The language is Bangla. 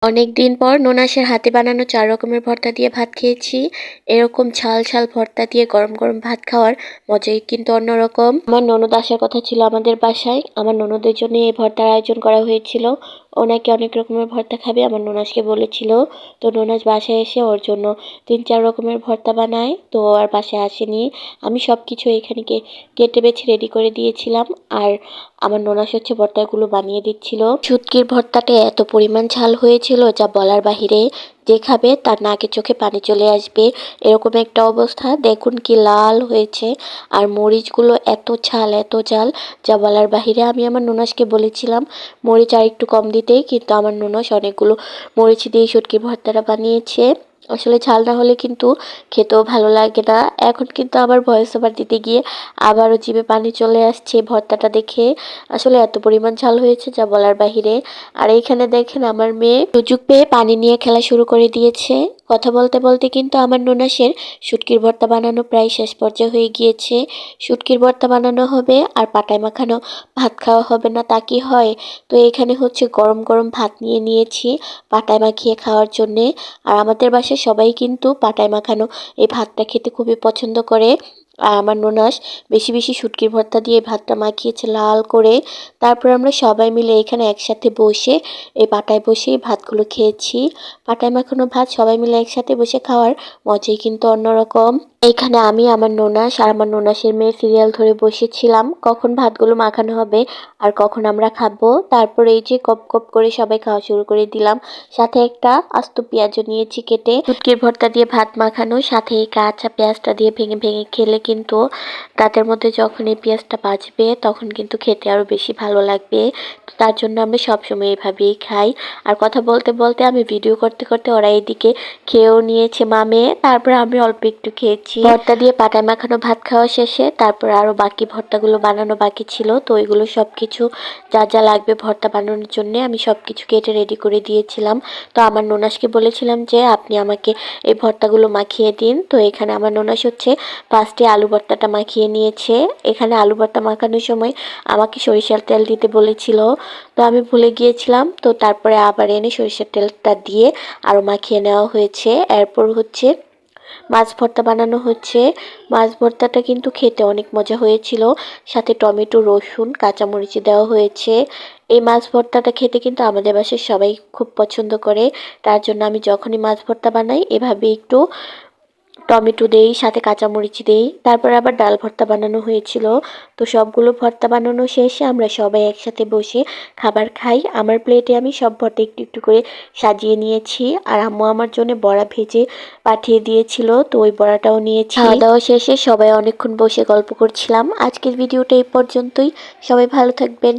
অনেকদিন পর ননাসের হাতে বানানো ৪ রকমের ভর্তা দিয়ে ভাত খেয়েছি। এরকম ঝাল ঝাল ভর্তা দিয়ে গরম গরম ভাত খাওয়ার মজাই কিন্তু অন্যরকম। আমার ননদ আসার কথা ছিল আমাদের বাসায়। আমার ননদের জন্য এই ভর্তার আয়োজন করা হয়েছিল। ও নাকি অনেক রকমের ভর্তা খাবে, আমার ননাসকে বলেছিল। তো ননাস বাসায় এসে ওর জন্য ৩-৪ রকমের ভর্তা বানায়। তো ও আর বাসায় আসেনি। আমি সব কিছু এখানে কেটে বেছে রেডি করে দিয়েছিলাম। আর আমার ননাস হচ্ছে ভর্তাগুলো বানিয়ে দিচ্ছিল। শুটকির ভর্তাটা এত পরিমাণ ঝাল হয়েছিল যা বলার বাহিরে। যে খাবে তার নাকে চোখে পানি চলে আসবে, এরকম একটা অবস্থা। দেখুন কি লাল হয়েছে। আর মরিচগুলো এত ঝাল এত ঝাল যা বলার বাহিরে। আমি আমার ননাসকে বলেছিলাম মরিচ আর একটু কম দিতে, কিন্তু আমার ননাস অনেকগুলো মরিচ দিয়ে শুটকির ভর্তাটা বানিয়েছে। আসলে ঝাল না হলে কিন্তু খেতেও ভালো লাগে না। এখন কিন্তু আবার ভয়েস ওভার দিতে গিয়ে আবারও জিভে পানি চলে আসছে ভর্তাটা দেখে। আসলে এত পরিমাণ ঝাল হয়েছে যা বলার বাহিরে। আর এইখানে দেখেন আমার মেয়ে সুযোগ পেয়ে পানি নিয়ে খেলা শুরু করে দিয়েছে। কথা বলতে বলতে কিন্তু আমার ননাসের শুটকির ভর্তা বানানো প্রায় শেষ পর্যায়ে হয়ে গিয়েছে। শুটকির ভর্তা বানানো হবে আর পাটায় মাখানো ভাত খাওয়া হবে না, তা কি হয়? তো এখানে হচ্ছে গরম গরম ভাত নিয়ে নিয়েছি পাটায় মাখিয়ে খাওয়ার জন্যে। আর আমাদের বাসায় সবাই কিন্তু পাটায় মাখানো এই ভাতটা খেতে খুবই পছন্দ করে। আর আমার ননাস বেশি বেশি শুটকির ভর্তা দিয়ে ভাতটা মাখিয়েছে লাল করে। তারপর আমরা সবাই মিলে এখানে একসাথে বসে এই পাটায় বসেই ভাতগুলো খেয়েছি। পাটায় মাখানো ভাত সবাই মিলে একসাথে বসে খাওয়ার মজাই কিন্তু অন্যরকম। এইখানে আমি, আমার ননাস আর আমার ননাসের মেয়ে সিরিয়াল ধরে বসেছিলাম কখন ভাতগুলো মাখানো হবে আর কখন আমরা খাবো। তারপর এই যে কপ কপ করে সবাই খাওয়া শুরু করে দিলাম। সাথে একটা আস্ত পেঁয়াজও নিয়েছি কেটে। শুটকির ভর্তা দিয়ে ভাত মাখানো, সাথে এই কাঁচা পেঁয়াজটা দিয়ে ভেঙে ভেঙে খেলে কিন্তু দাঁতের মধ্যে যখন এই পেঁয়াজটা বাজবে তখন কিন্তু খেতে আরো বেশি ভালো লাগবে। তো তার জন্য আমরা সবসময় এইভাবেই খাই। আর কথা বলতে বলতে আমি ভিডিও করতে করতে ওরা এদিকে খেয়েও নিয়েছে মামে। তারপর আমি অল্প একটু খেয়েছি। ভর্তা দিয়ে পাটায় মাখানো ভাত খাওয়া শেষে তারপর আরো বাকি ভর্তাগুলো বানানো বাকি ছিল। তো ওইগুলো সবকিছু যা যা লাগবে ভর্তা বানানোর জন্য আমি সবকিছু কেটে রেডি করে দিয়েছিলাম। তো আমার ননাসকে বলেছিলাম যে আপনি আমাকে এই ভর্তাগুলো মাখিয়ে দিন। তো এখানে আমার ননাস হচ্ছে ফার্স্টে আলু ভর্তাটা মাখিয়ে নিয়েছে। এখানে আলু ভর্তা মাখানোর সময় আমাকে সরিষার তেল দিতে বলেছিল, তো আমি ভুলে গিয়েছিলাম। তো তারপরে আবার এনে সরিষার তেলটা দিয়ে আরও মাখিয়ে নেওয়া হয়েছে। এরপর হচ্ছে মাছ ভর্তা বানানো হচ্ছে। মাছ ভর্তাটা কিন্তু খেতে অনেক মজা হয়েছিল। সাথে টমেটো, রসুন, কাঁচামরিচ দেওয়া হয়েছে। এই মাছ ভর্তাটা খেতে কিন্তু আমাদের বাসায় সবাই খুব পছন্দ করে। তার জন্য আমি যখনই মাছ ভর্তা বানাই এভাবে একটু টমেটো দেই, সাথে কাঁচামরিচ দেই। তারপর আবার ডাল ভর্তা বানানো হয়েছিল। তো সবগুলো ভর্তা বানানো শেষে আমরা সবাই একসাথে বসে খাবার খাই। আমার প্লেটে আমি সব ভর্তা একটু একটু করে সাজিয়ে নিয়েছি। আর আম্মু আমার জন্য বড়া ভেজে পাঠিয়ে দিয়েছিল, তো ওই বড়াটাও নিয়েছি। খাওয়া দাওয়া শেষে সবাই অনেকক্ষণ বসে গল্প করছিলাম। আজকের ভিডিওটা এই পর্যন্তই। সবাই ভালো থাকবেন।